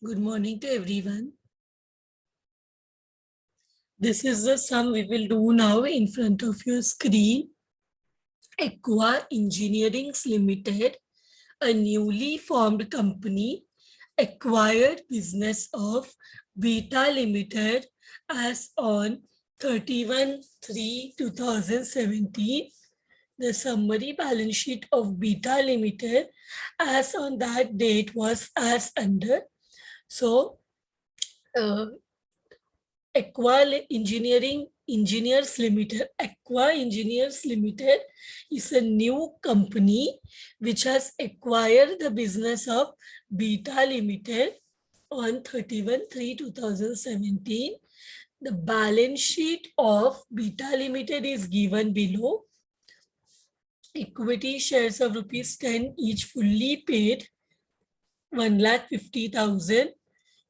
Good morning to everyone. This is the sum we will do now in front of your screen. Aqua Engineering Limited, a newly formed company, acquired business of Beta Limited as on 31/3/2017. The summary balance sheet of Beta Limited as on that date was as under. So, Aqua Engineers Limited is a new company which has acquired the business of Beta Limited on 31/3/2017. The balance sheet of Beta Limited is given below. Equity shares of ₹10 each fully paid, 1,50,000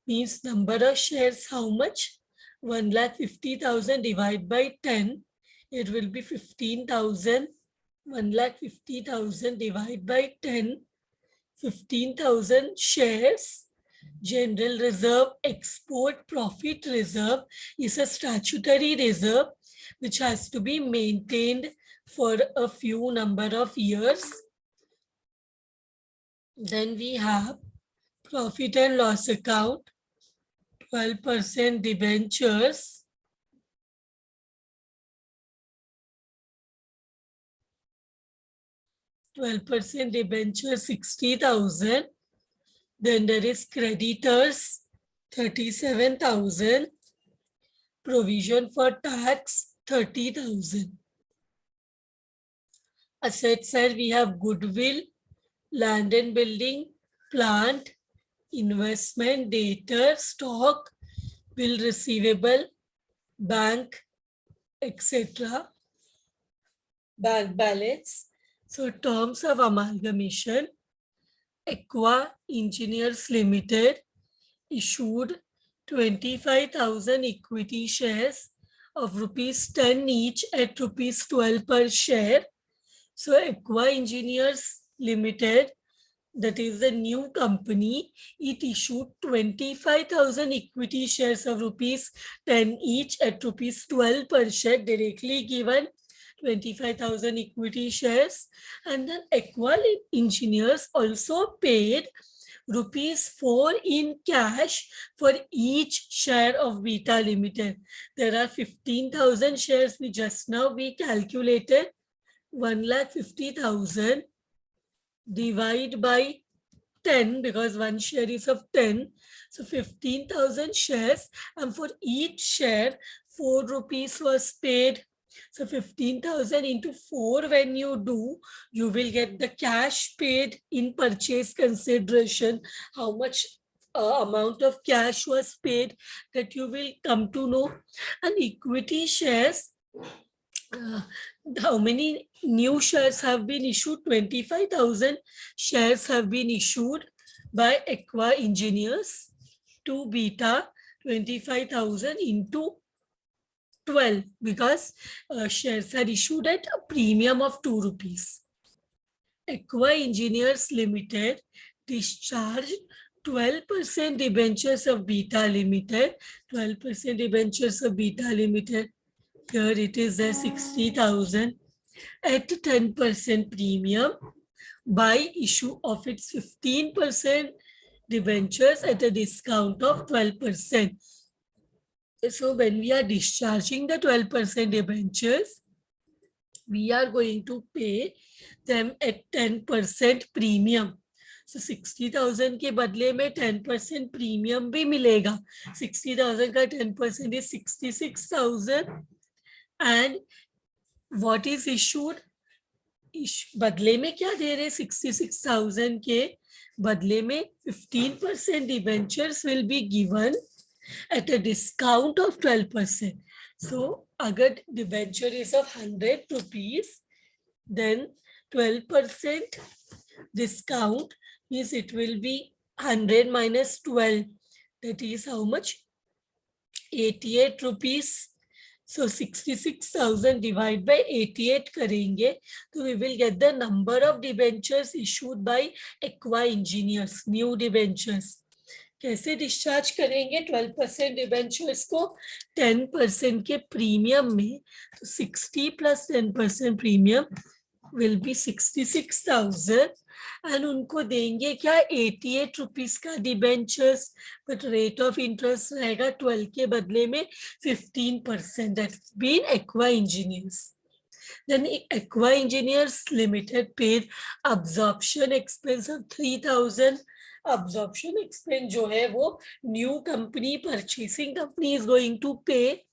means number of shares how much? 1,50,000 divided by 10, it will be 15,000. 1,50,000 divided by 10, 15,000 shares. General reserve, export profit reserve is a statutory reserve which has to be maintained for a few number of years. Then we have profit and loss account, 12% debentures, 12% debentures, 60,000. Then there is creditors, 37,000. Provision for tax, 30,000. Assets side, we have goodwill, land and building, plant, investment, debtor, stock, bill receivable, bank, etc. Bank balance. So terms of amalgamation, Aqua Engineers Limited issued 25,000 equity shares of ₹10 each at ₹12 per share. So Aqua Engineers Limited, that is the new company, it issued 25,000 equity shares of ₹10 each at ₹12 per share, directly given 25,000 equity shares. And then Aqua Engineers also paid ₹4 in cash for each share of Beta Limited. There are 15,000 shares we just now we calculated. 1,50,000 divide by 10 because one share is of 10. So 15,000 shares, and for each share, ₹4 was paid. So 15,000 into 4 when you do, you will get the cash paid in purchase consideration. How much amount of cash was paid, that you will come to know. And equity shares, how many new shares have been issued? 25,000 shares have been issued by Aqua Engineers to Beta, 25,000 into 12 because shares are issued at a premium of ₹2. Aqua Engineers Limited discharged 12% debentures of Beta Limited. 12% debentures of Beta Limited. Here it is a 60,000 at 10% premium by issue of its 15% debentures at a discount of 12%. So when we are discharging the 12% debentures, we are going to pay them at 10% premium. So 60,000 के बदले में 10% premium भी मिलेगा. 60,000 का 10% is 66,000. And what is issued? बदले में क्या दे रहे? 66,000 के बदले में 15% debentures will be given at a discount of 12%. So, agar debenture is of ₹100, then 12% discount means it will be 100 minus 12. That is how much? ₹88. So 66,000 divided by 88 करेंगे, so we will get the number of debentures issued by Aqua Engineers, new debentures. कैसे discharge करेंगे 12% debentures को 10% के premium में, तो 60 plus 10% premium will be 66,000 and उनको देंगे क्या 88 रुपीज का debentures, but rate of interest रहेगा 12 के बदले में 15%. That's been Aqua Engineers. Then Aqua Engineers Limited paid absorption expense of 3,000. Absorption expense जो है वो new company, purchasing company is going to pay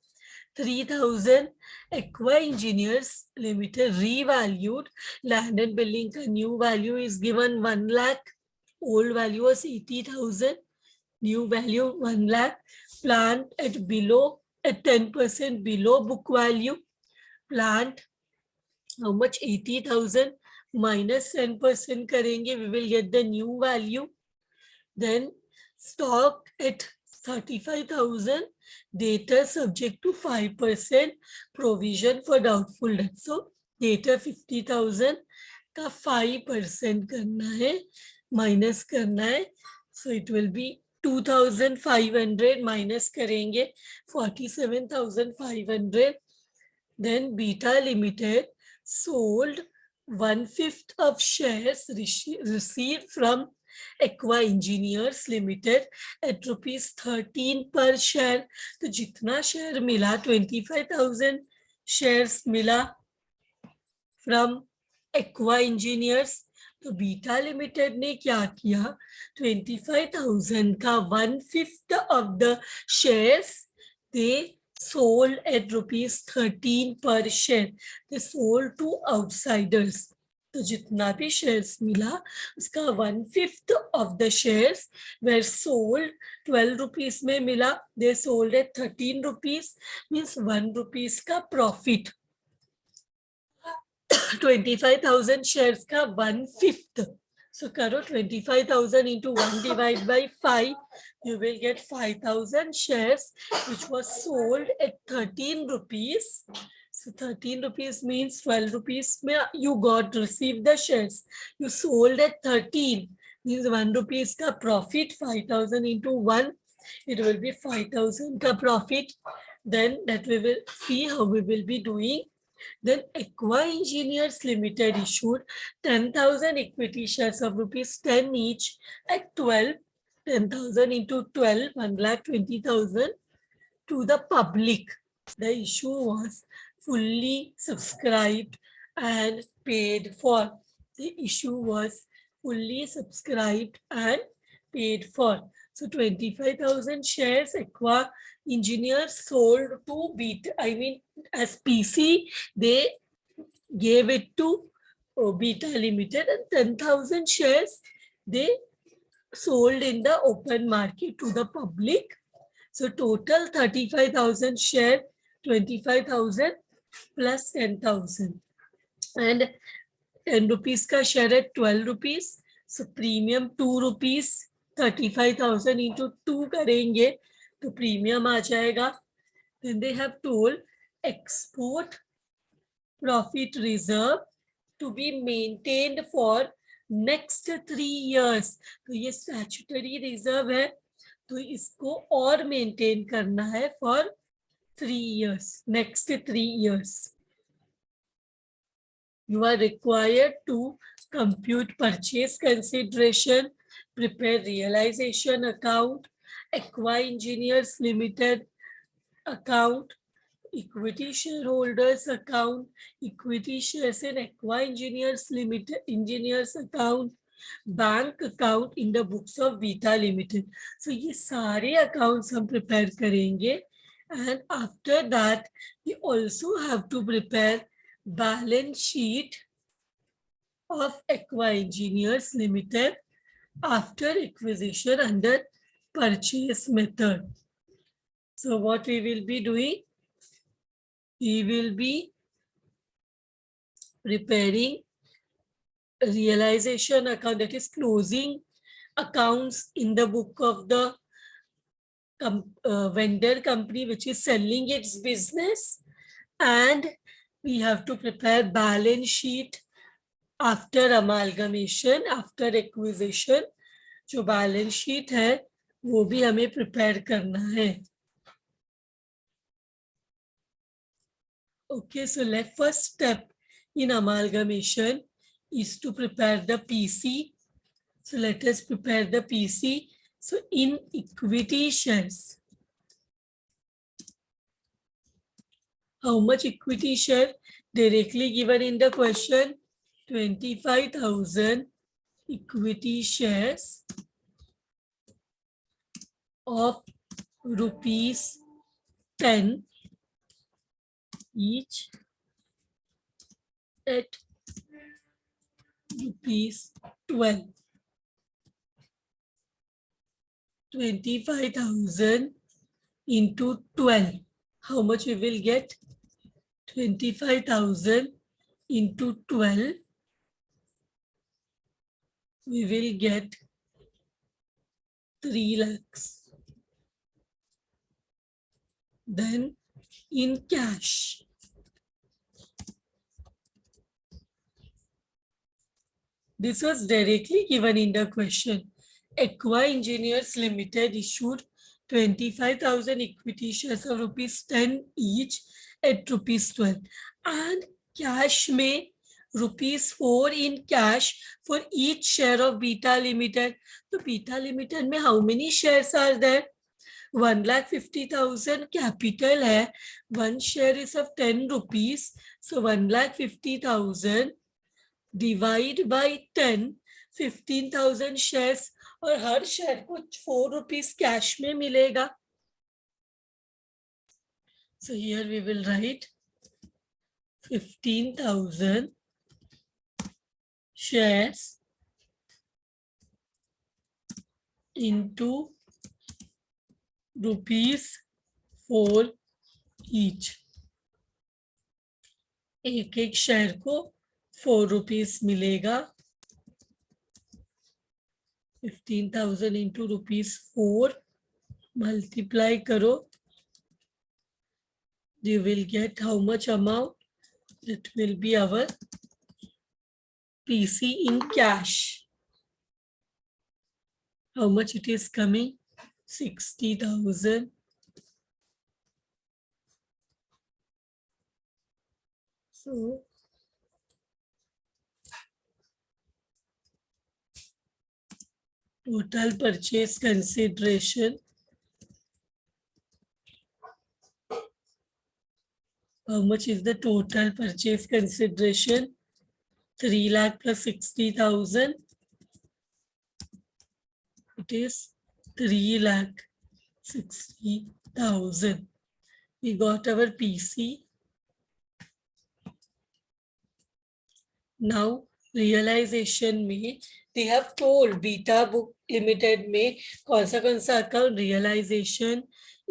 3,000. Aqua Engineers Limited revalued land and building का new value is given 1 lakh. Old value was 80,000. New value 1 lakh. Plant at 10% below book value. Plant how much 80,000 minus 10% करेंगे, we will get the new value. Then stock at 35,000, data subject to 5% provision for doubtful debt. So data 50,000 का 5% करना है, minus करना है. So it will be 2,500 minus करेंगे 47,500. Then Beta Limited sold 1/5 of shares received from Aqua Engineers Limited at ₹13 per share. तो जितना share मिला 25,000 shares मिला from Aqua Engineers. तो बीटा लिमिटेड ने क्या किया, 25,000 का 1/5 of the shares they sold at ₹13 per share. They sold to outsiders. तो जितना भी shares मिला उसका 1/5 of the shares were sold. 12 rupees में मिला, they sold at 13 rupees, means 1 rupees का profit. 25,000 shares का 1/5. So karo 25,000 into 1 divided by 5, you will get 5,000 shares which was sold at 13 rupees. So 13 rupees means 12 rupees you received the shares. You sold at 13 means 1 rupees ka profit. 5,000 into 1, it will be 5,000 ka profit. Then that we will see how we will be doing. Then Aqua Engineers Limited issued 10,000 equity shares of ₹10 each at 12. 10,000 into 12, 1,20,000 to the public. The issue was fully subscribed and paid for. The issue was fully subscribed and paid for. So 25,000 shares Aqua Engineers sold to Beta, as PC, they gave it to Beta Limited, and 10,000 shares they sold in the open market to the public. So total 35,000 share, 25,000 plus 10,000. And 10 rupees ka share at 12 rupees. So premium 2 rupees, 35,000 into 2 करेंगे तो premium आ जाएगा. Then they have told export profit reserve to be maintained for next 3 years. तो ये statutory reserve है, तो इसको और maintain करना है for 3 years, next 3 years. You are required to compute purchase consideration, prepare realization account, Aqua Engineers Limited account, equity shareholders account, equity shares in Aqua Engineers Limited engineers account, bank account in the books of Beta Limited. So ये सारे accounts हम prepare करेंगे, and after that we also have to prepare balance sheet of Aqua Engineers Limited after acquisition under purchase method. So what we will be doing? We will be preparing realization account, that is closing accounts in the book of the vendor company which is selling its business, and we have to prepare balance sheet after amalgamation, after acquisition. जो balance sheet है वो भी हमें prepare करना है. Okay, so first step in amalgamation is to prepare the PC. So let us prepare the PC. So in equity shares, how much equity share directly given in the question? 25,000 equity shares of rupees 10 each at rupees 12. 25,000 into 12. How much we will get? 25,000 into 12. We will get 3 lakhs. Then in cash, this was directly given in the question. Aqua Engineers Limited issued 25,000 equity shares of rupees 10 each at rupees 12. And cash may rupees 4 in cash for each share of Beta Limited. So Beta Limited में how many shares are there? 1,50,000 capital है. One share is of 10 rupees. So 1,50,000 divide by 10, 15,000 shares और हर share को 4 rupees cash में मिलेगा. So here we will write 15,000 shares into rupees 4 each. एक एक share को 4 rupees मिलेगा. 15,000 into rupees 4 multiply करो. You will get how much amount? That will be our PC in cash. How much it is coming? 60,000. So total purchase consideration. How much is the total purchase consideration? 3 lakh plus 60,000. It is 3 lakh 60,000. We got our PC. Now realization में they have told Beta Book Limited में कौन सा account realization,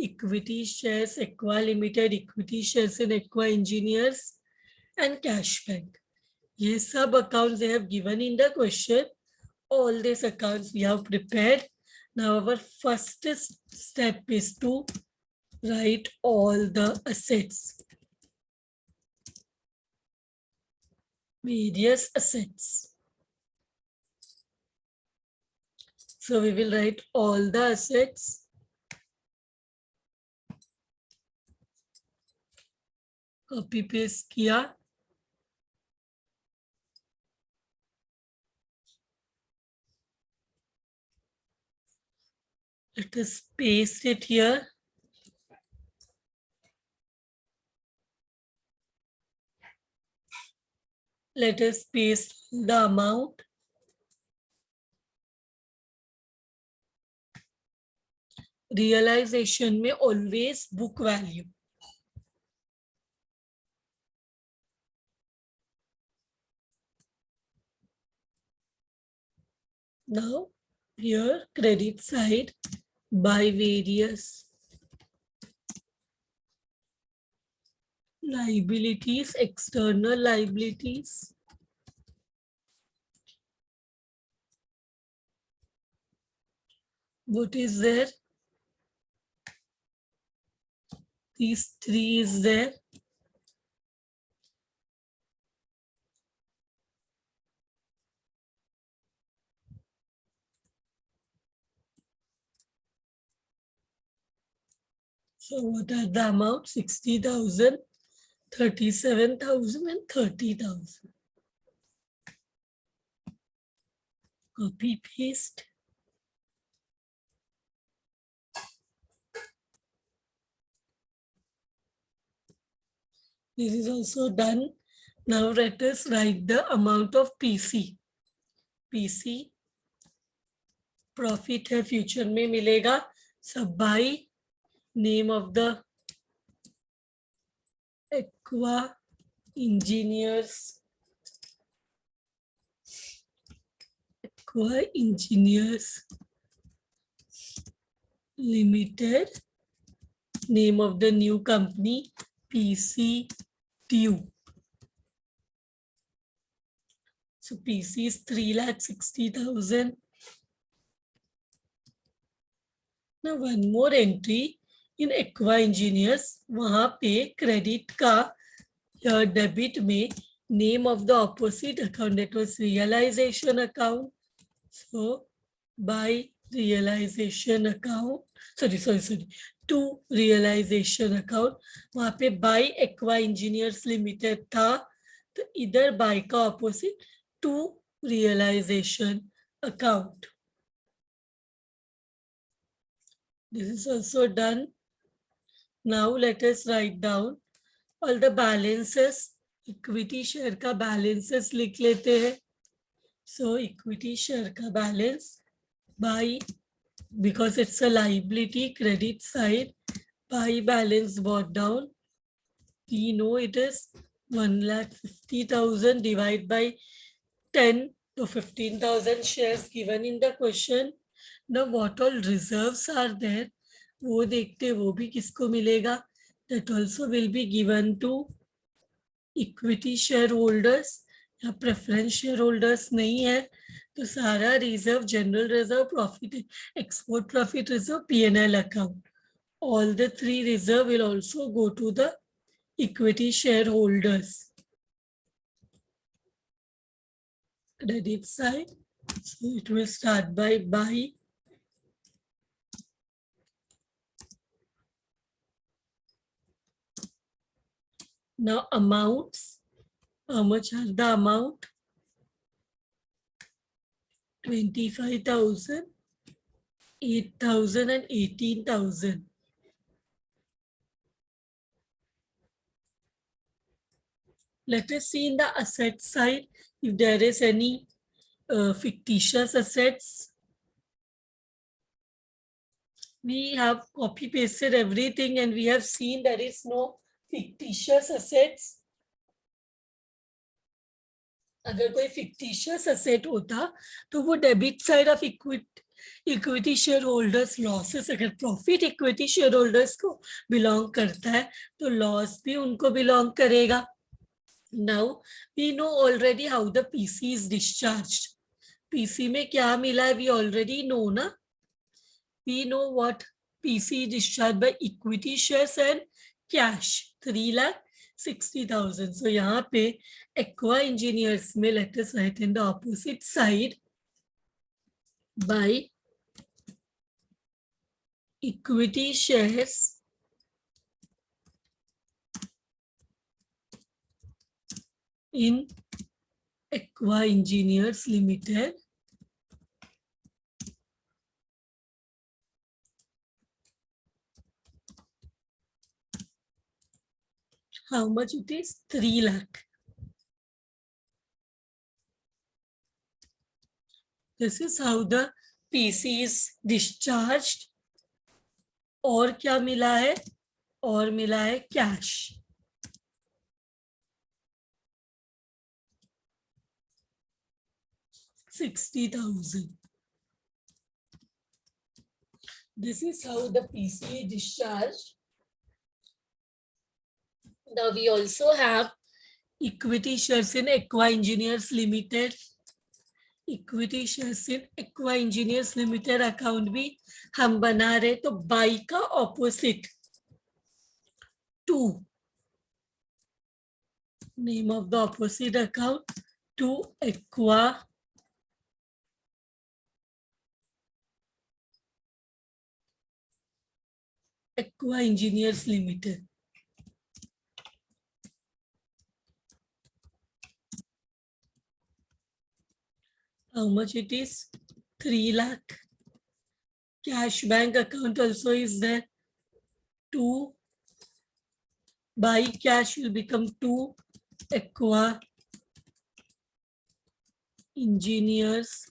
equity shares, Aqua Limited, equity shares in Aqua Engineers and cash bank. ये सब accounts they have given in the question. All these accounts we have prepared. Now our first step is to write all the assets. Various assets. So we will write all the assets. Copy paste किया. Let us paste it here. Let us paste the amount. Realization में always book value. Now here credit side by various liabilities, external liabilities. What is there? These 3 is there. So what are the amount? 60,000, 37,000 and 30,000. Copy, paste. This is also done. Now let us write the amount of PC. PC profit है future में मिलेगा सब by name of the aqua Engineers limited name of the new company PC Tube. So PC is 3,60,000. Now one more entry in Aqua Engineers. वहाँ पे credit का या debit में name of the opposite account, that was realization account. So by realization account, sorry, to realization account. वहाँ पे by Aqua Engineers Limited था, तो इधर by का opposite to realization account. This is also done. Now let us write down all the balances. Equity share का balances लिख लेते हैं. So equity share का balance by, because it's a liability, credit side, by balance brought down. We know it is 1,50,000 divided by 10 to 15,000 shares given in the question. Now what all reserves are there? वो देखते वो भी किसको मिलेगा? That also will be given to equity shareholders. या preference share holders नहीं है तो सारा reserve general reserve profit export profit reserve P&L account all the three reserve will also go to the equity shareholders. Credit side, so it will start by buy. Now amounts, how much are the amount? 25,000, 8,000 and 18,000. Let us see in the asset side if there is any fictitious assets. We have copy pasted everything and we have seen there is no fictitious assets. अगर कोई fictitious asset होता तो वो debit side of equity share holders losses, अगर profit equity share holders को belong करता है तो लॉस भी उनको बिलोंग करेगा. Now we know already how the PC is discharged. PC में क्या मिला है we already know ना. We know what PC is discharged by equity shares and cash 3,60,000. So यहाँ पे Aqua Engineers में let us write in the opposite side by equity shares in Aqua Engineers Limited. How much it is? 3 lakh. This is how the PC is discharged. और क्या मिला है? और मिला है cash. $60,000. This is how the PC is discharged. Now we also have equity shares in Aqua Engineers Limited. Equity shares in Aqua Engineers Limited account भी हम बना रहे तो बाई का opposite to, name of the opposite account to Aqua Aqua Engineers Limited. How much it is? 3 lakh. Cash bank account also is there. 2 by cash will become 2 Aqua Engineers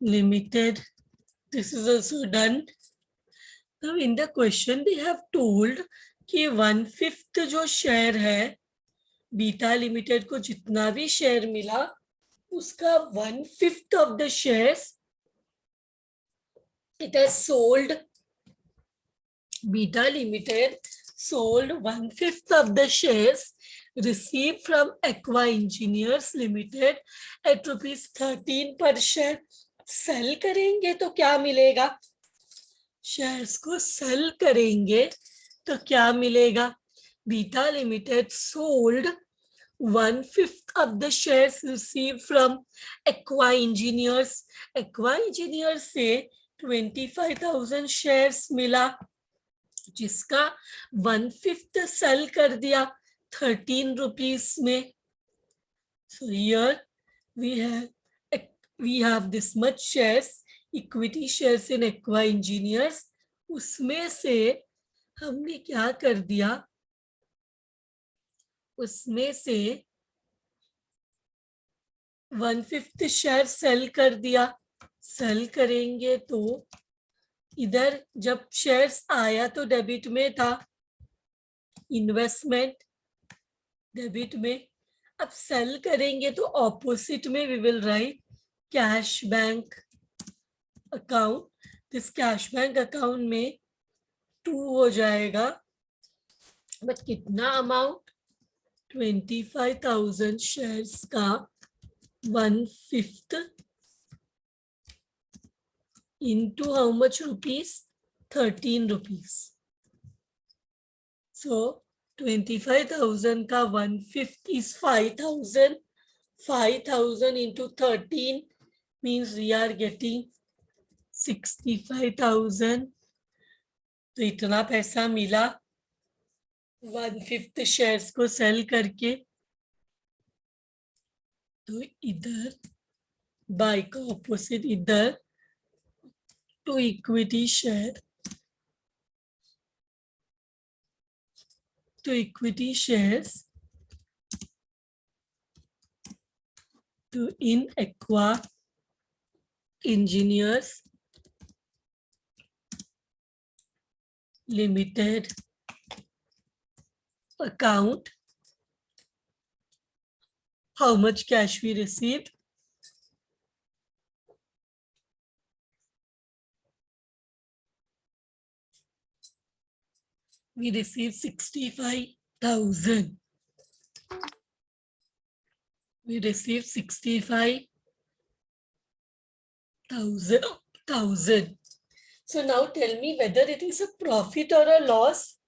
Limited. This is also done. Now in the question they have told कि 1/5 जो share है beta limited को जितना भी share मिला उसका 1/5 of the shares it has sold. Beta Limited sold 1/5 of the shares received from Aqua Engineers Limited at ₹13 per share. Cell करेंगे तो क्या मिलेगा? शेयर्स को सेल करेंगे तो क्या मिलेगा? Beta limited sold 1/5 of the shares received from Aqua Engineers. Aqua Engineers से 25,000 shares मिला जिसका 1/5 सेल कर दिया 13 रुपीस में. So here we have this much shares, equity shares in Aqua Engineers. उसमें से हमने क्या कर दिया? उसमें से 1/5 शेयर सेल कर दिया. सेल करेंगे तो इधर जब शेयर्स आया तो डेबिट में था, इन्वेस्टमेंट डेबिट में. अब सेल करेंगे तो ऑपोजिट में we will write cash bank account. This cash bank account में 2 हो जाएगा. बट कितना अमाउंट? 25,000 शेयर्स का 1/5 into how much rupees? 13 rupees. So 25,000 का 1/5 is 5,000. 5,000 into 13 means we are getting 65,000. तो इतना पैसा मिला 1/5 शेयर्स को सेल करके. तो इधर बाय का ऑपोजिट इधर to equity share to equity shares to in Aqua Engineers Limited account. How much cash we received? We received 65,000. We received 65,000. So now tell me whether it is a profit or a loss.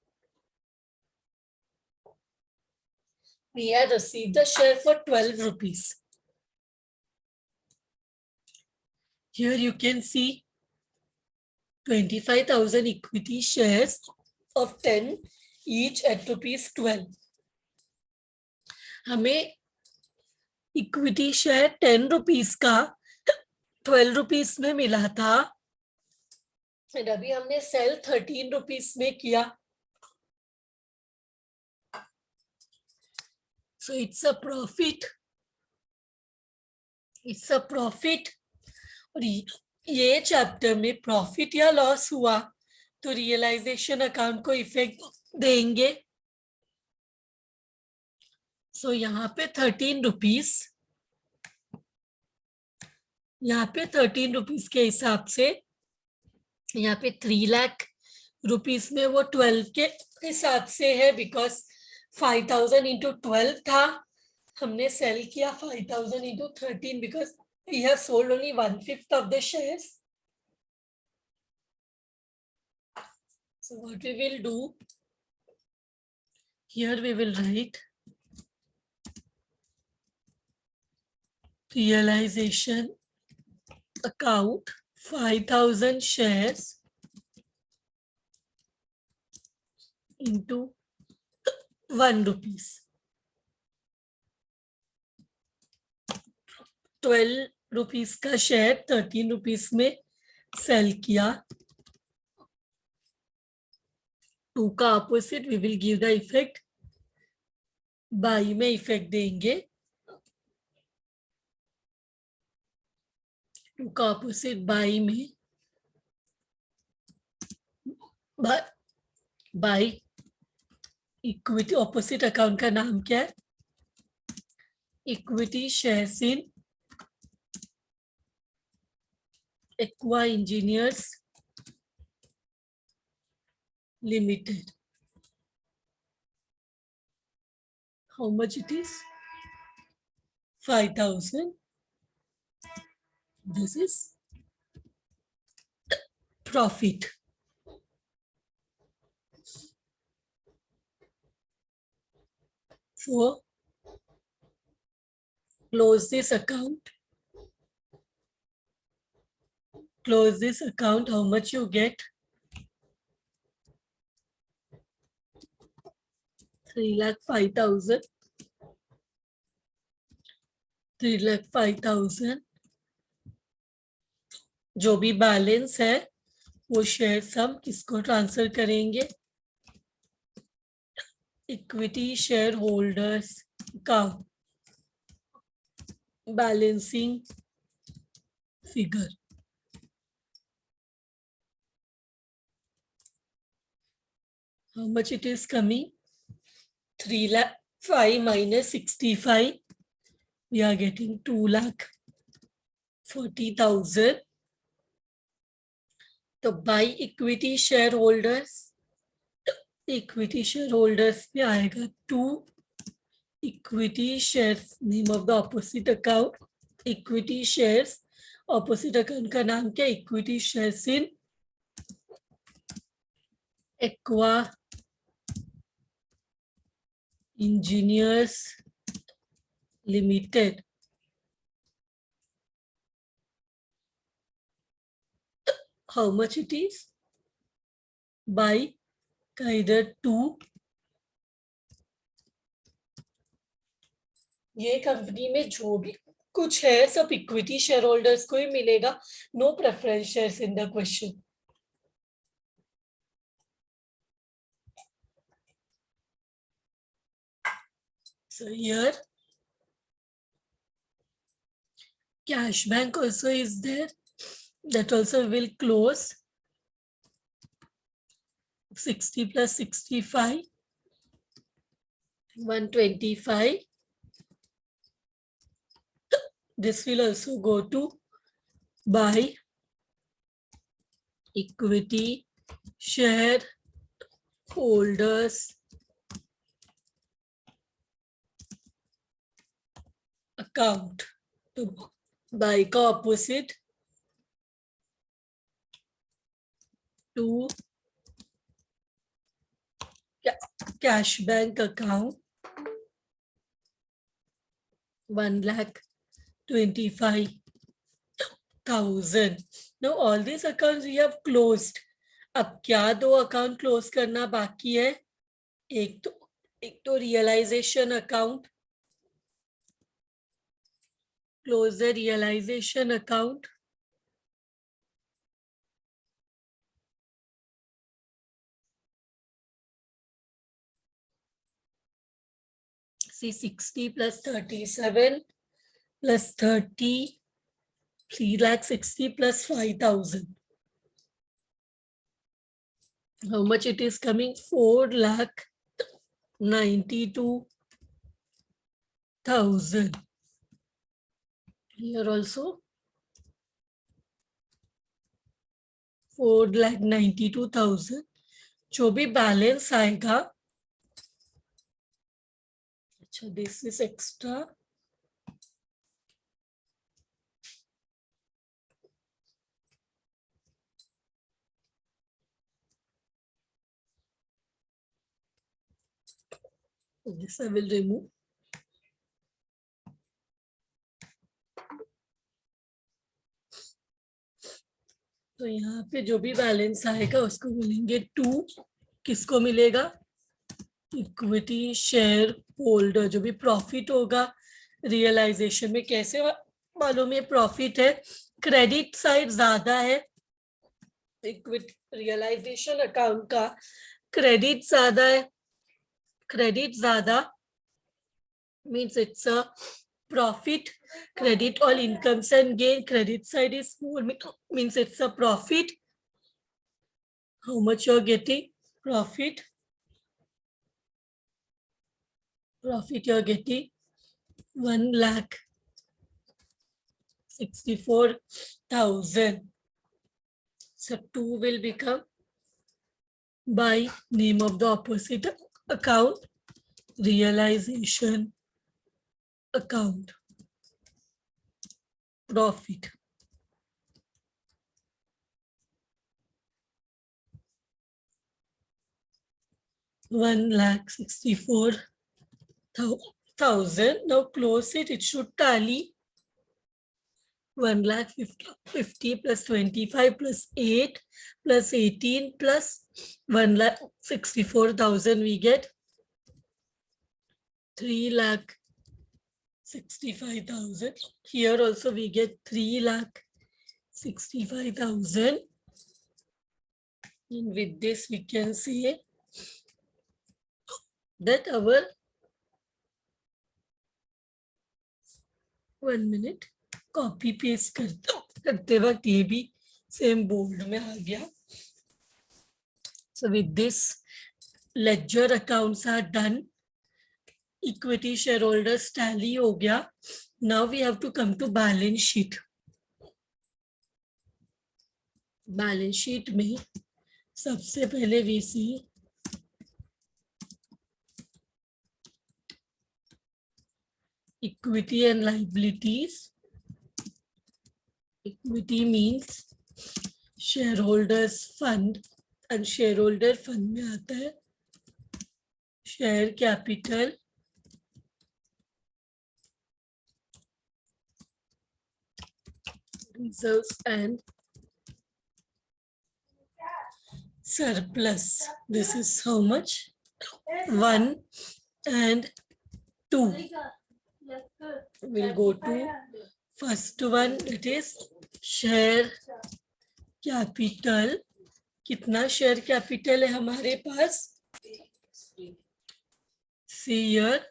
We had received the share for 12 rupees. Here you can see 25,000 equity shares of 10 each at ₹12. हमें equity share 10 rupees का 12 rupees में मिला था. अभी हमने cell 13 rupees में किया. So it's a profit. It's a profit. और ये चैप्टर में प्रॉफिट या लॉस हुआ तो रियलाइजेशन अकाउंट को इफेक्ट देंगे. सो यहाँ पे 13 रुपीस, यहाँ पे 13 रुपीस के हिसाब से यहाँ पे 3 लाख रुपीस में वो 12 के हिसाब से है बिकॉज 5,000 into 12 था. हमने सेल किया 5,000 into 13 because we have sold only 1/5 of the shares. So what we will do, here we will write realization account 5,000 shares into 1 rupees. 12 rupees का शेयर 13 rupees में सेल किया. 2 का opposite we will give the effect. By में effect देंगे. 2 का opposite by में by. Equity opposite account का नाम क्या है? Equity shares in Aqua Engineers limited. How much it is? 5,000. This is profit. So close this account. Close this account. How much you get? 3,05,000. 3,05,000. जो भी balance है वो share हम किसको ट्रांसफर करेंगे? इक्विटी शेयर होल्डर्स का balancing figure. How much it is coming? 3,05,000 minus 65. We are getting 2,40,000. तो by equity share holders. Equity share holders में आएगा 2 equity shares. Name of the opposite account equity shares. Opposite account का नाम क्या? Equity shares in Aqua Engineers limited. How much it is? By का इधर 2. ये company में जो भी कुछ है सब इक्विटी शेयर होल्डर्स को ही मिलेगा. No preference shares in the question. So here cash bank also is there. That also will close. 60 plus 65, 125. This will also go to buy equity share holders account. तो buy का opposite to cash bank account 1,25,000. Now all these accounts we have closed. अब क्या 2 account close करना बाकी है? एक तो realization account. Close the realization account. See 60 plus 37 plus 30, 3,60,000 plus 5,000. How much it is coming? 4,92,000. Here also 4,92,000. जो भी balance आएगा. अच्छा, this is extra. This I will remove. तो यहाँ पे जो भी बैलेंस आएगा उसको बोलेंगे टू, किसको मिलेगा, इक्विटी शेयर होल्डर। जो भी प्रॉफिट होगा रियलाइजेशन में, कैसे मालूम ये प्रॉफिट है, क्रेडिट साइड ज्यादा है, इक्विटी रियलाइजेशन अकाउंट का क्रेडिट ज्यादा है, क्रेडिट ज्यादा means it's a profit. Credit all incomes and gain, credit side is more, means it's a profit. How much you're getting? Profit you're getting 1,64,000. So 2 will become by name of the opposite account, realization account, profit. $1,64,000. Now close it. It should tally 1,50,000 plus 25 plus 8 plus 18 plus 1,64,000. We get 3,65,000. Here also we get 3,65,000. And with this we can say that our 1 minute copy paste करते वक्त ये भी same bold में आ गया. So with this, ledger accounts are done. Equity shareholders tally हो गया. Now we have to come to balance sheet. Balance sheet में सबसे पहले we see equity and liabilities. Equity means shareholders fund, and shareholder fund में आता है share capital, reserves and surplus. This is how much? 1 and 2. We'll go to first one, it is share capital. कितना share capital है हमारे पास? See here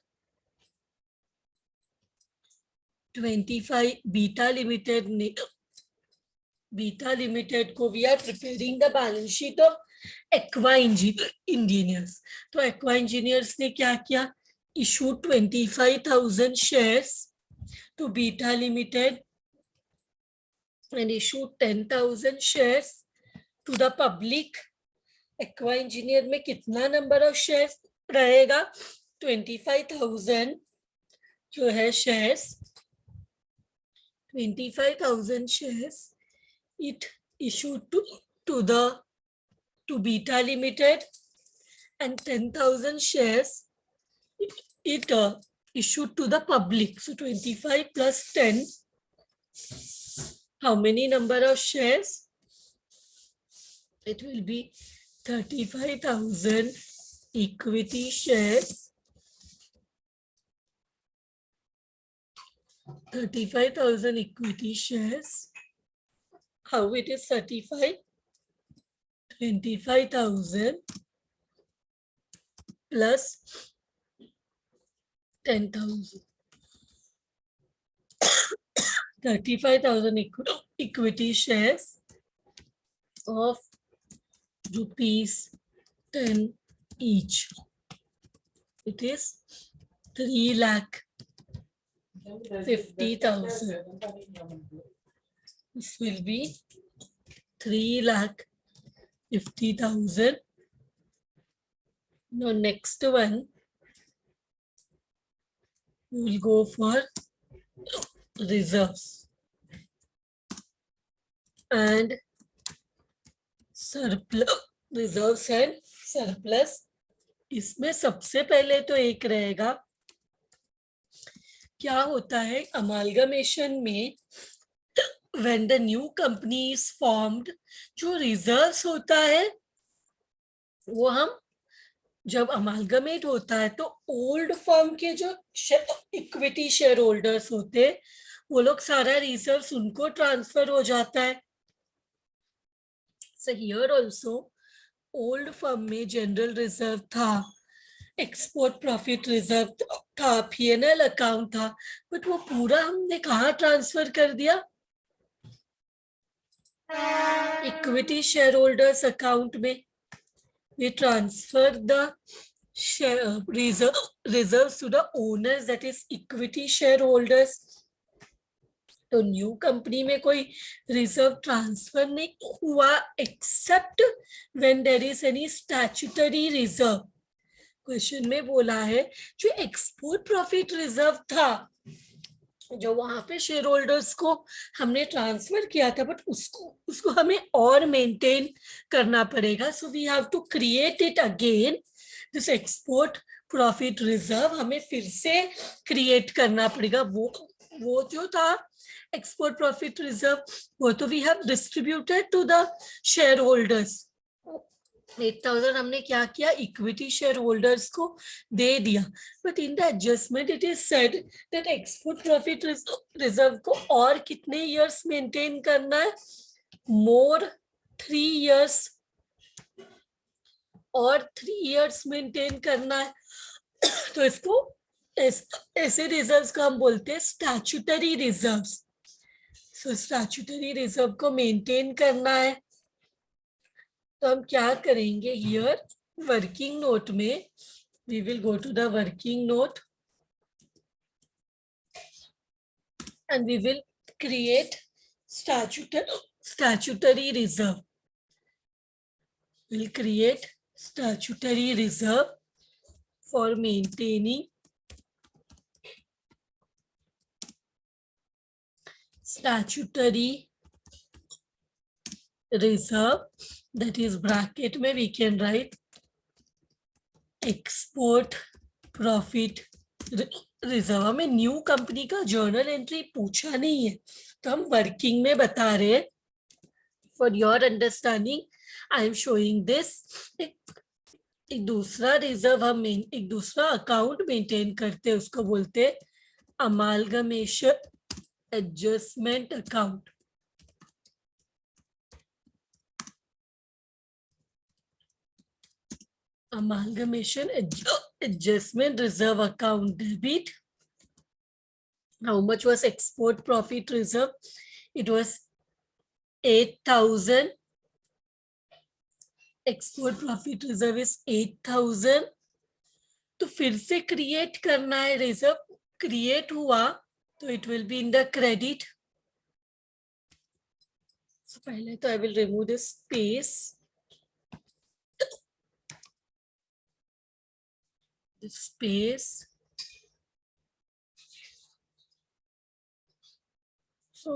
25. Beta Limited को we are preparing the balance sheet of Aqua Engineers. तो Aqua Engineers ने क्या किया? Issue 25,000 shares to Beta Limited and issue 10,000 shares to the public. Aqua Engineer में कितना number of shares रहेगा? 25,000 जो है shares, 25,000 shares it issued to Beta Limited, and 10,000 shares it issued to the public. So 25 plus 10, how many number of shares? It will be 35,000 equity shares. 35,000 equity shares. How it is 35? 25,000 plus 10,000. 35,000 equity shares of ₹10 each. It is 3,50,000. This will be 3,50,000. Now next one, we will go for reserves and surplus. Reserves and surplus. इसमें सबसे पहले तो एक रहेगा, क्या होता है amalgamation में when the new company is formed, जो reserves होता है वो हम जब अमालगमेट होता है तो ओल्ड फर्म के जो इक्विटी शेयर होल्डर्स होते हैं वो लोग सारा रिजर्व उनको ट्रांसफर हो जाता है. So here also old firm में जनरल रिजर्व था, एक्सपोर्ट प्रॉफिट रिजर्व था, पीएनएल अकाउंट था, बट वो पूरा हमने कहाँ ट्रांसफर कर दिया? इक्विटी शेयर होल्डर्स अकाउंट में. We transfer the share reserves to the owners, that is equity shareholders. तो न्यू कंपनी में कोई रिजर्व ट्रांसफर नहीं हुआ except when there is any statutory reserve. Question में बोला है जो एक्सपोर्ट प्रॉफिट रिजर्व था जो वहां पे शेयर होल्डर्स को हमने ट्रांसफर किया था, बट उसको हमें और मेंटेन करना पड़ेगा. So we have to create it again. This export profit reserve हमें फिर से क्रिएट करना पड़ेगा. वो जो था एक्सपोर्ट प्रॉफिट रिजर्व वो तो we have distributed to the share holders. 8,000 हमने क्या किया? इक्विटी शेयर होल्डर्स को दे दिया. But in the adjustment it is said that export profit reserve को और कितने इयर्स मेंटेन करना है? मोर 3 इयर्स. और 3 इयर्स मेंटेन करना है. तो इसको ऐसे रिजर्व्स को हम बोलते हैं statutory reserves. So statutory reserve को मेंटेन करना है तो हम क्या करेंगे? हियर वर्किंग नोट में we will go to the working note and we will create statutory reserve. We'll create statutory reserve for maintaining statutory reserve, that is bracket में we can write export profit reserve. हमें new company का journal entry पूछा नहीं है तो हम working में बता रहे हैं. For your understanding I am showing this. एक दूसरा रिजर्व हम एक दूसरा अकाउंट मेंटेन करते हैं उसको बोलते हैं amalgamation adjustment account. Amalgamation adjustment reserve account debit. How much was export profit reserve? It was 8,000. Export profit reserve is 8,000. तो फिर से क्रिएट करना है रिजर्व. क्रिएट हुआ तो it will be in the credit. पहले तो I will remove this space. Space. So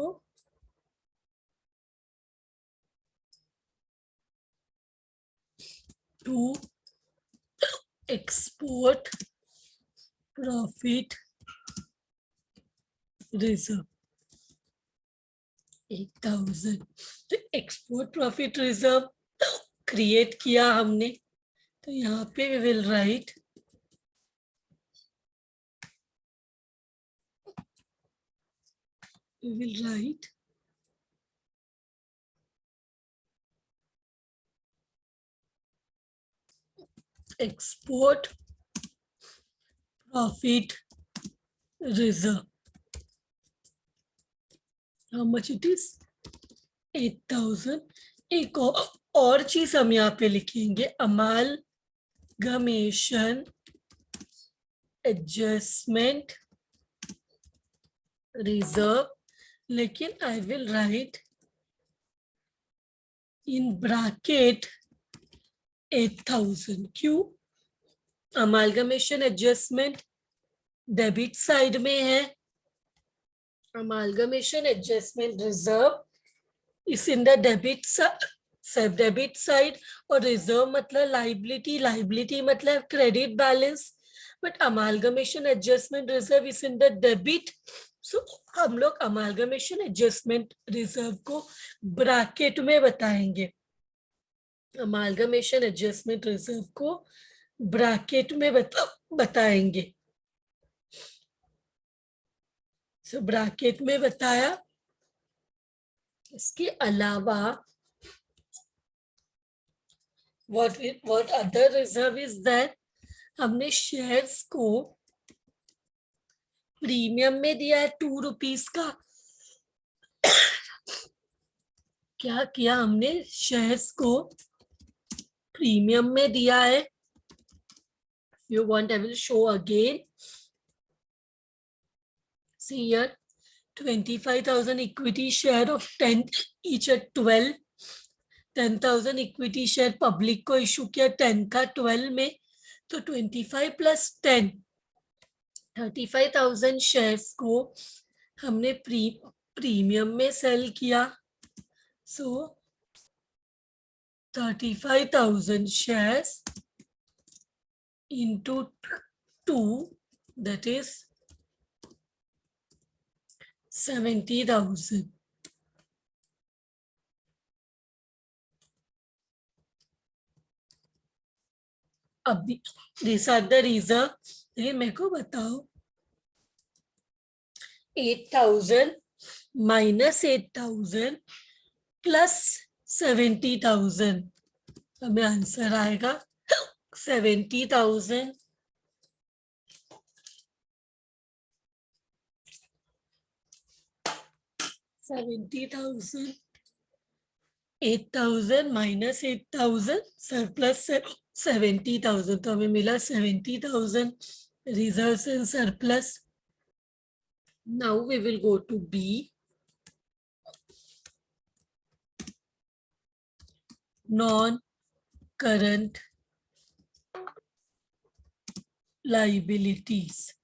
to export profit reserve 8,000. तो एक्सपोर्ट प्रॉफिट रिजर्व क्रिएट किया हमने तो यहाँ पे we will write export profit reserve. How much it is? 8,000. एक और चीज हम यहाँ पे लिखेंगे अमालगमेशन एडजस्टमेंट रिजर्व. लेकिन I will write in bracket 8,000. क्यों? अमालगमेशन एडजस्टमेंट डेबिट साइड में है. Amalgamation adjustment reserve is in the debit side और रिजर्व मतलब लाइबिलिटी. लाइबिलिटी मतलब credit balance. but amalgamation adjustment reserve is in the debit. So हम लोग amalgamation adjustment reserve को bracket में बताएंगे. Amalgamation adjustment reserve को bracket में बताएंगे. So bracket में बताया. इसके अलावा what other reserve is that हमने शेयर्स को प्रीमियम में दिया है 2 रुपीस का. क्या किया हमने? शेयर्स को प्रीमियम में दिया है. You want I will show again. See here, 25,000 equity share of 10 each at 12. 10,000 equity share public को इशू किया 10 का 12 में. तो 25 प्लस 10 35,000 शेयर्स को हमने प्रीमियम में सेल किया. सो 35,000 शेयर्स into 2, that is 70,000. अब these are the reserve. ये मेरे को बताओ. 8,000 minus 8,000 plus 70,000. हमें आंसर आएगा 70,000. $70,000. 8,000 minus 8,000 surplus 70,000. तो हमें मिला 70,000 reserves and surplus. Now we will go to B. Non-current liabilities.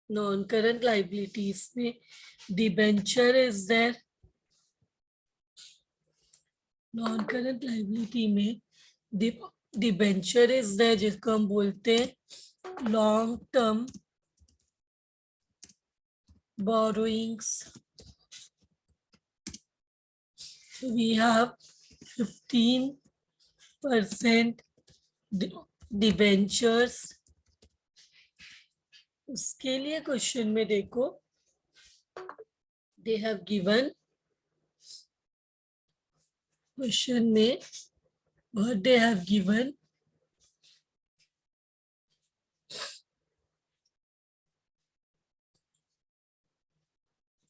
Non-current liabilities में debenture is there. Non-current liability में debenture is there जिसको हम बोलते हैं long term borrowings. We have 15% debentures. उसके लिए क्वेश्चन में देखो, they have given क्वेश्चन में what they have given.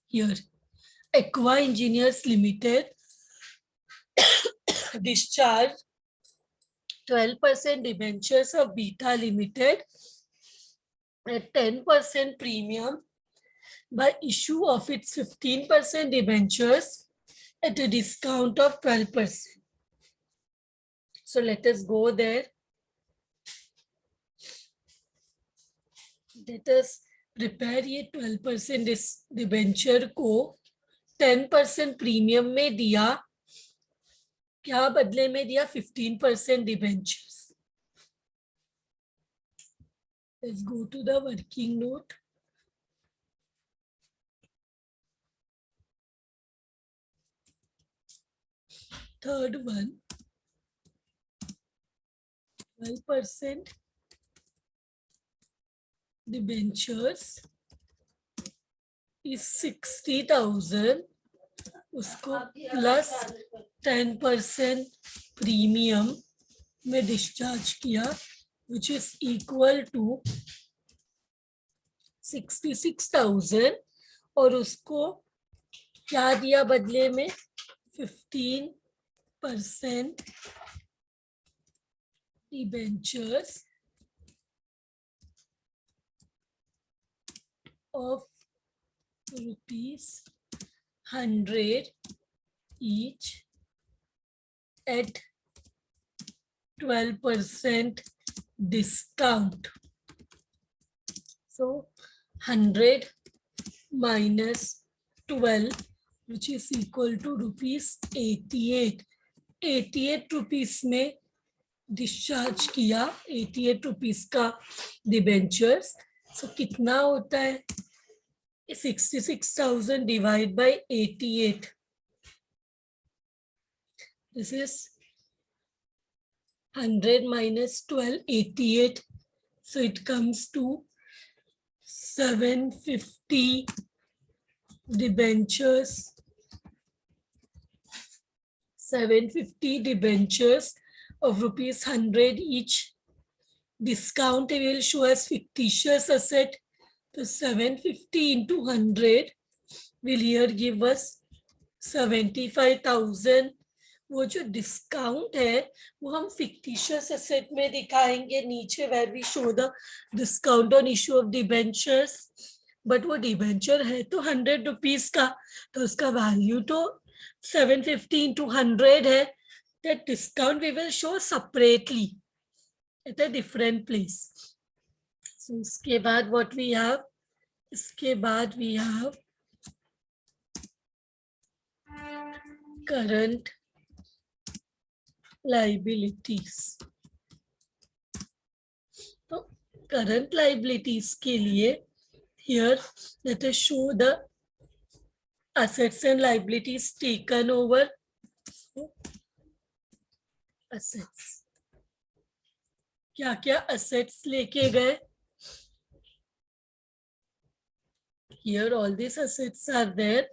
Here, Aqua Engineers Limited discharged 12% debentures of Beta Limited at 10% premium by issue of its 15% debentures at a discount of 12%. So let us go there. Let us prepare ये 12% debenture को 10% premium में दिया. क्या बदले में दिया? 15% debentures. Let's go to the working note. Third one, 12% debentures is 60,000. उसको plus 10% premium में डिस्चार्ज किया, which is equal to 66,000. और उसको क्या दिया बदले में? 15% debentures of ₹100 each at 12% discount. So 100 minus 12, which is equal to ₹88. 88 rupees में डिस्चार्ज किया 88 रुपीज का डिबेंचर्स। सो कितना होता है 66,000 divide by 88, this is 100 minus 12, 88, so it comes to 750 debentures, 750 debentures of rupees 100 each. Discount will show as fictitious asset, so 750 into 100 will here give us 75,000. वो जो discount है वो हम फिक्टिशियस एसेट में दिखाएंगे नीचे, where we show the discount on issue of debentures. But वो debenture है तो 100 रुपीज का, तो उसका वैल्यू तो 750 into 100 है। That discount we will show separately at a different place. So इसके बाद व्हाट वी हैव, इसके बाद वी हैव करंट लाइबिलिटीज। तो करंट लाइबिलिटीज के लिए here let us show the assets and liabilities taken over. So, assets, क्या क्या assets लेके गए, here all these assets are there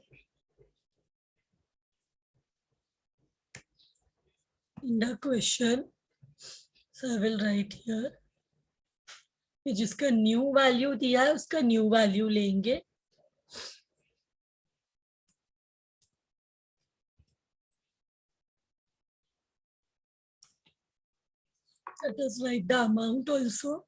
in the question, so I will write here, जिसका new value दिया है उसका न्यू वैल्यू लेंगे। Let us write the amount also.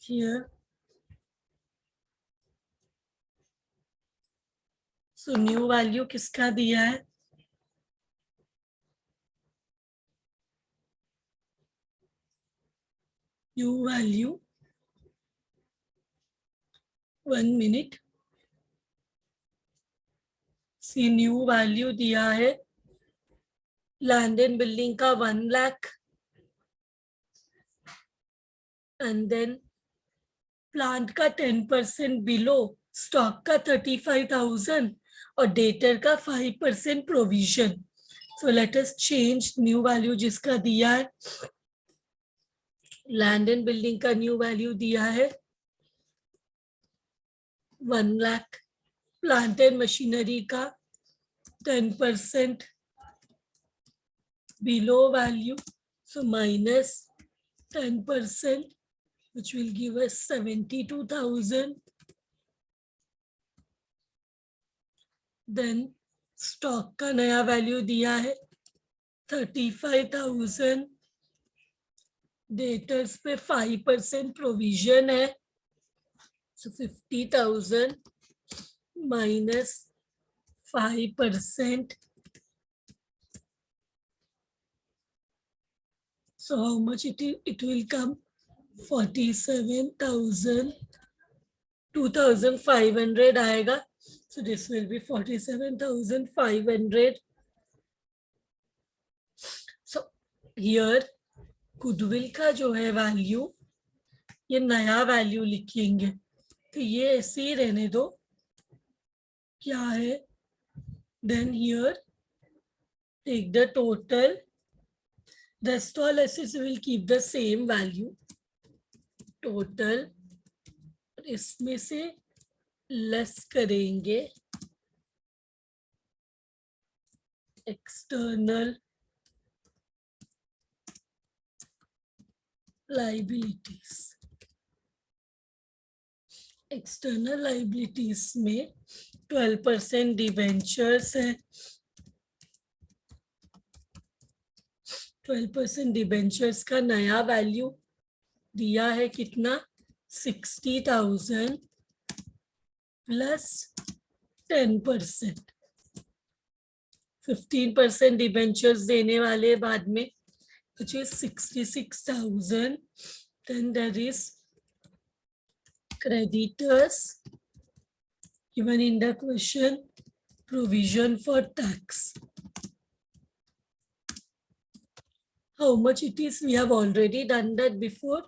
Here, so new value किसका दिया है, न्यू वैल्यू 1 minute, सी new value दिया है लैंड एंड बिल्डिंग का 1 लाख, एंड देन प्लांट का 10% बिलो, स्टॉक का 35,000 और डेटर का 5% provision. So let us change new value जिसका दिया है, लैंड एंड बिल्डिंग का न्यू वैल्यू दिया है 1 लाख, प्लांट एंड मशीनरी का 10% below value, so minus 10%, which will give us 72,000. Then stock का नया वैल्यू दिया है 35,000, डेटर्स पे 5% प्रोविजन है, so 50,000 minus 5%, so how much it will come, 47,000, 2,500 आएगा, so this will be 47,500. so here goodwill का जो है वैल्यू, ये नया वैल्यू लिखेंगे, तो ये ऐसे ही रहने दो, क्या है, then here take the total, rest all assets will keep the same value, total, इसमें से लेस करेंगे एक्सटर्नल लाइबिलिटीज। एक्सटर्नल लाइबिलिटीज में 12% डिबेंचर्स है, 12% डिबेंचर्स का नया वैल्यू दिया है कितना, 60,000 प्लस 10%, 15% डिबेंचर्स देने वाले बाद में, which is 66,000. Then there is creditors given in the question, provision for tax. How much it is? We have already done that before.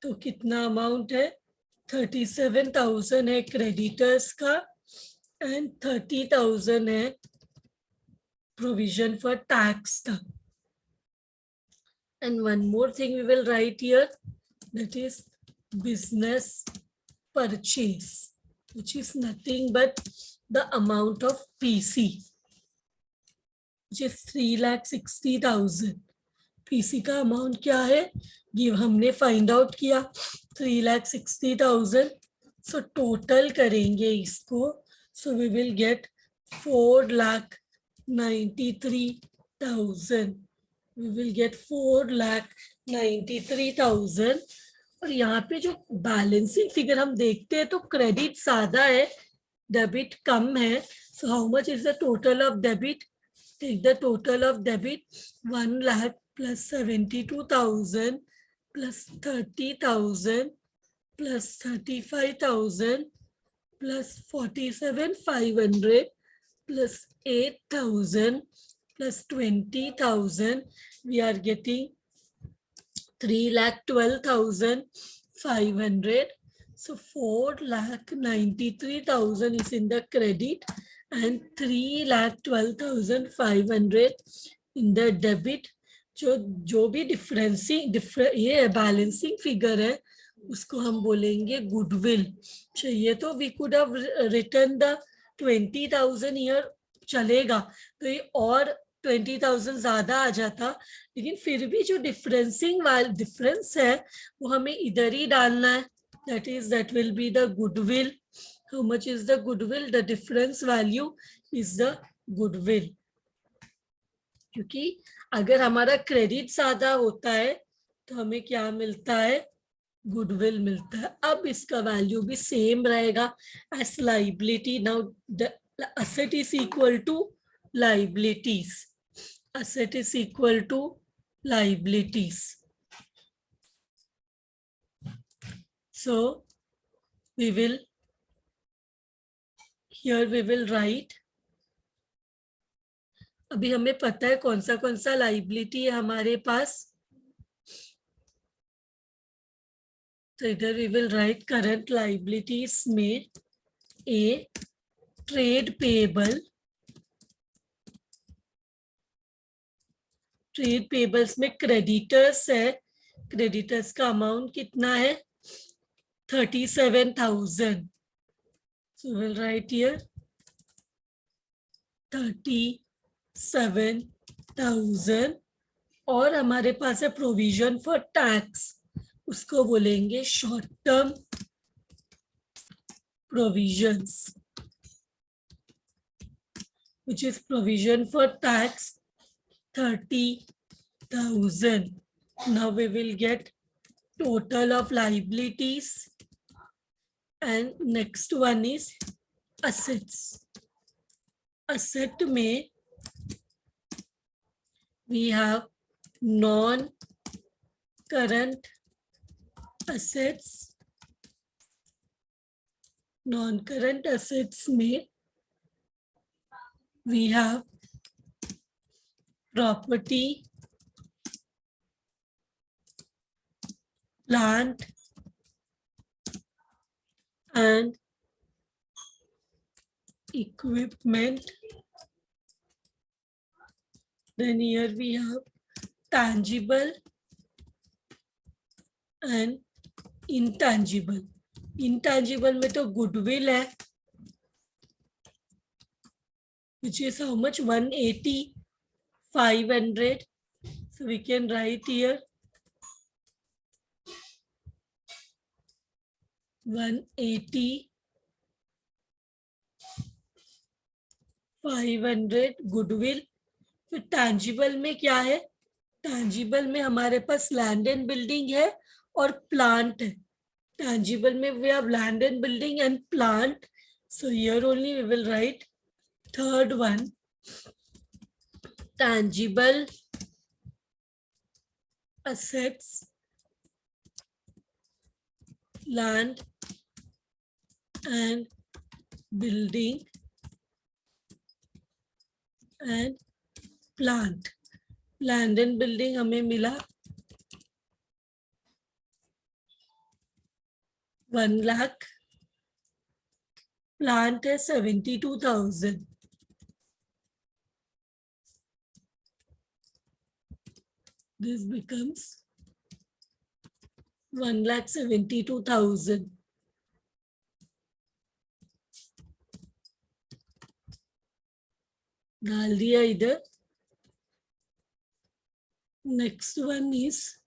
तो कितना अमाउंट है? 37,000 है क्रेडिटर्स का एंड 30,000 है प्रोविजन फॉर टैक्स का. And one more thing we will write here, that is business purchase, which is nothing but the amount of PC, which is 3,60,000. PC का amount क्या है? गिव हमने find out किया 3,60,000. सो total करेंगे इसको. So we will get 4,93,000. We will get 4,93,000. और यहाँ पे जो बैलेंसिंग फिगर हम देखते हैं तो क्रेडिट ज्यादा है, डेबिट कम है. So how much is the total of debit? Take the total of debit. 1 lakh plus 72,000 plus 30,000 plus 35,000 plus 47,500 plus 8,000 plus 20,000. We are getting 3,12,500. So 4,93,000 is in the credit and 3,12,500 in the debit. जो भी ये balancing figure है उसको हम बोलेंगे goodwill. चाहिए तो we could have written the 20,000 year, चलेगा तो ये और 20,000 ज्यादा आ जाता, लेकिन फिर भी जो डिफरेंस है वो हमें इधर ही डालना है. that will be the goodwill. How much is the goodwill? The difference value is the goodwill. क्योंकि अगर हमारा क्रेडिट ज्यादा होता है तो हमें क्या मिलता है? गुडविल मिलता है. अब इसका वैल्यू भी सेम रहेगा as liability. Now the asset is equal to liabilities. Asset is equal to liabilities. So we will write. अभी हमें पता है कौन सा लाइबिलिटी है हमारे पास. तो इधर we will write current liabilities में a trade payable. Trade payables में क्रेडिटर्स है. क्रेडिटर्स का अमाउंट कितना है? 37,000. So will write here 37,000. और हमारे पास है प्रोविजन फॉर टैक्स, उसको बोलेंगे short term provisions, which is provision for tax 30,000. Now we will get total of liabilities and next one is assets. Asset में we have non-current assets. Non-current assets में we have property, plant and equipment. Then here we have tangible and intangible. Intangible में तो goodwill है, which is how much? 180,500. So we can write here 180,500 goodwill. फिर tangible में क्या है? Tangible में हमारे पास लैंड एंड बिल्डिंग है और प्लांट है. टैंजिबल में we have land and building and plant. So here only we will write third one tangible assets, land and building and plant. Land and building हमें मिला 1 lakh. Plant है 72,000. This becomes 1,72,000. डाल दिया इधर. Next one is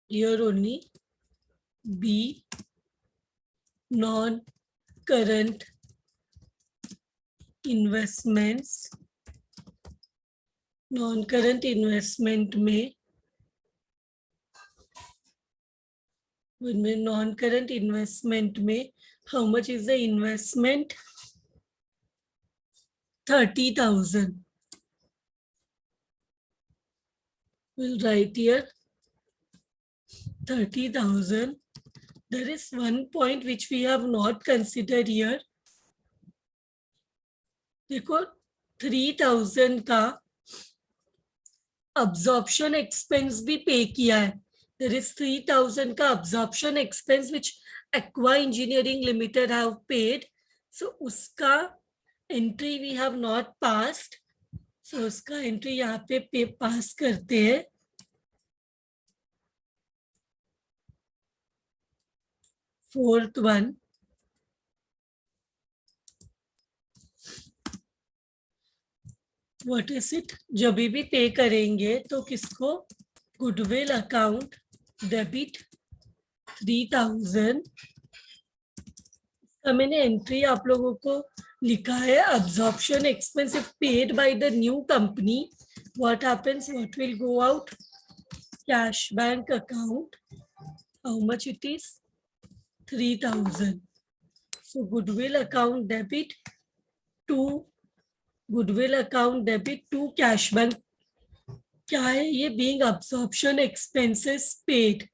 here only B, non-current investments. Non-current investment में non-current investment में how much is the investment? 30,000. We'll write here 30,000. There is one point which we have not considered here. देखो 3,000 का absorption expense भी पे किया है. There is 3,000 का absorption expense which Aqua Engineering Limited have paid. So उसका entry we have not passed. So उसका entry यहाँ पे पास करते हैं. Fourth one. What is it? जब भी पे करेंगे तो किसको? Goodwill account debit 3,000. मैंने एंट्री आप लोगों को लिखा है absorption expense if paid by the new company. What happens? What will go out? Cash bank account. How much it is? 3,000. So goodwill account debit to cash bank. क्या है ये? Being absorption expenses paid.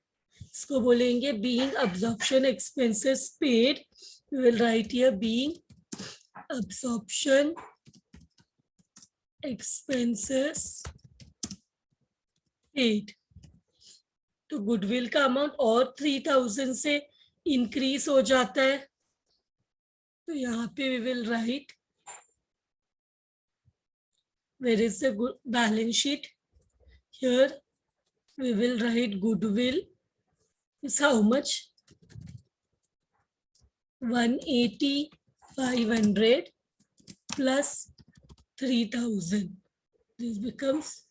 इसको बोलेंगे being absorption expenses paid. We will write here being absorption expenses paid. तो goodwill का amount और 3,000 से increase हो जाता है. तो यहाँ पे we will write where is the balance sheet? Here we will write goodwill is how much? 180,500 plus 3,000. This becomes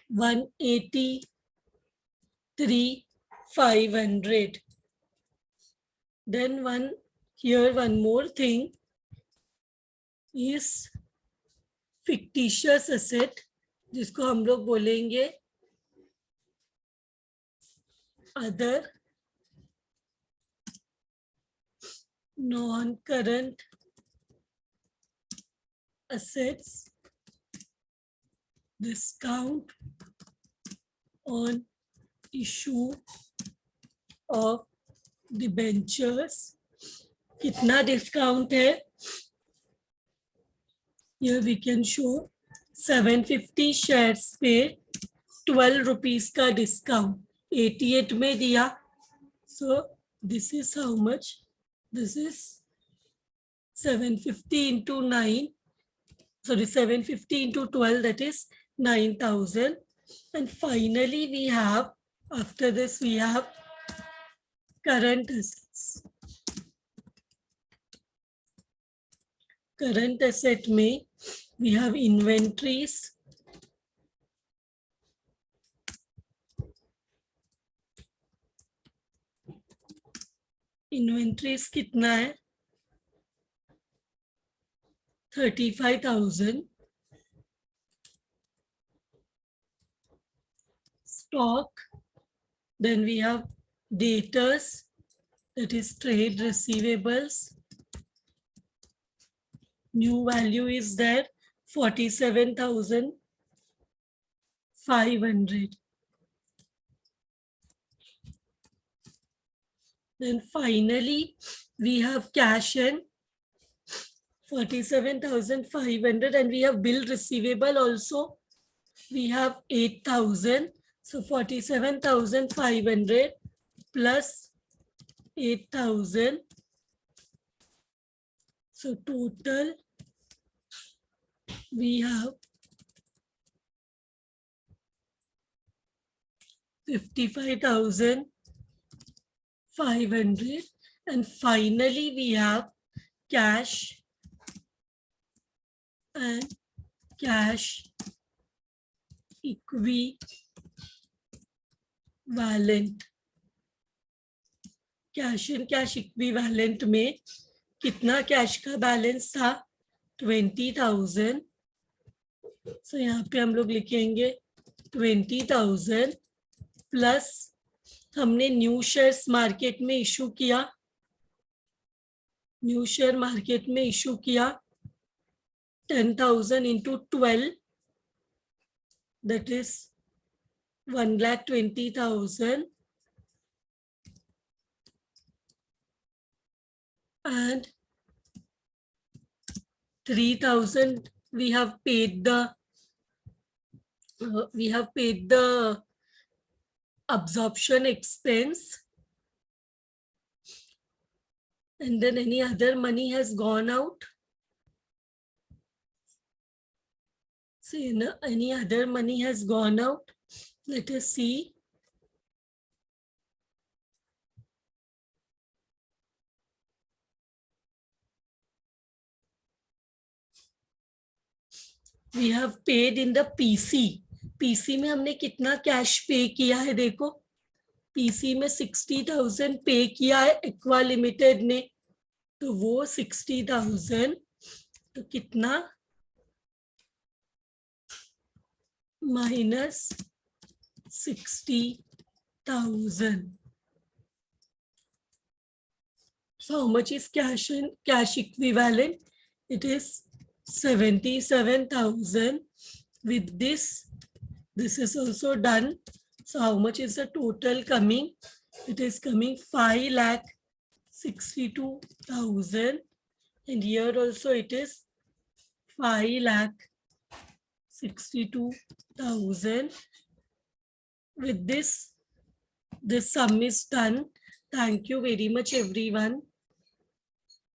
183,500. Then one more thing is fictitious asset, जिसको हम लोग बोलेंगे other non-current assets, discount on issue of debentures. कितना discount है? Here we can show 750 shares पे 12 rupees का discount 88 में दिया. So this is how much? This is 750 into 9. Sorry, 750 into 12, that is 9,000. And finally we have, after this we have current assets. Current asset में we have inventories. Inventories कितना है? 35,000. Stock. Then we have debtors, that is trade receivables. New value is there 47,500. Then finally, we have cash and 47,500, and we have bill receivable also. We have 8,000. So 47,500 plus 8,000. So total we have 55,500, and finally we have cash and cash equivalent. Cash and cash equivalent में कितना cash का balance था? 20,000. सो यहाँ पे हम लोग लिखेंगे 20,000 plus हमने न्यू शेयर्स मार्केट में इशू किया. न्यू शेयर मार्केट में इशू किया 10,000 into 12, that is 1,20,000. And 3,000 we have paid the absorption expense, and then any other money has gone out. So any other money has gone out. Let us see. We have paid in the PC. PC में हमने कितना cash पे किया है? देखो, PC में 60,000 पे किया है एक्वा लिमिटेड ने. तो वो 60,000 तो कितना? minus 60,000. So how much is cash and cash equivalent? It is 77,000. With this is also done. So how much is the total coming? It is coming 5,62,000, and here also it is 5,62,000. With this sum is done. Thank you very much, everyone.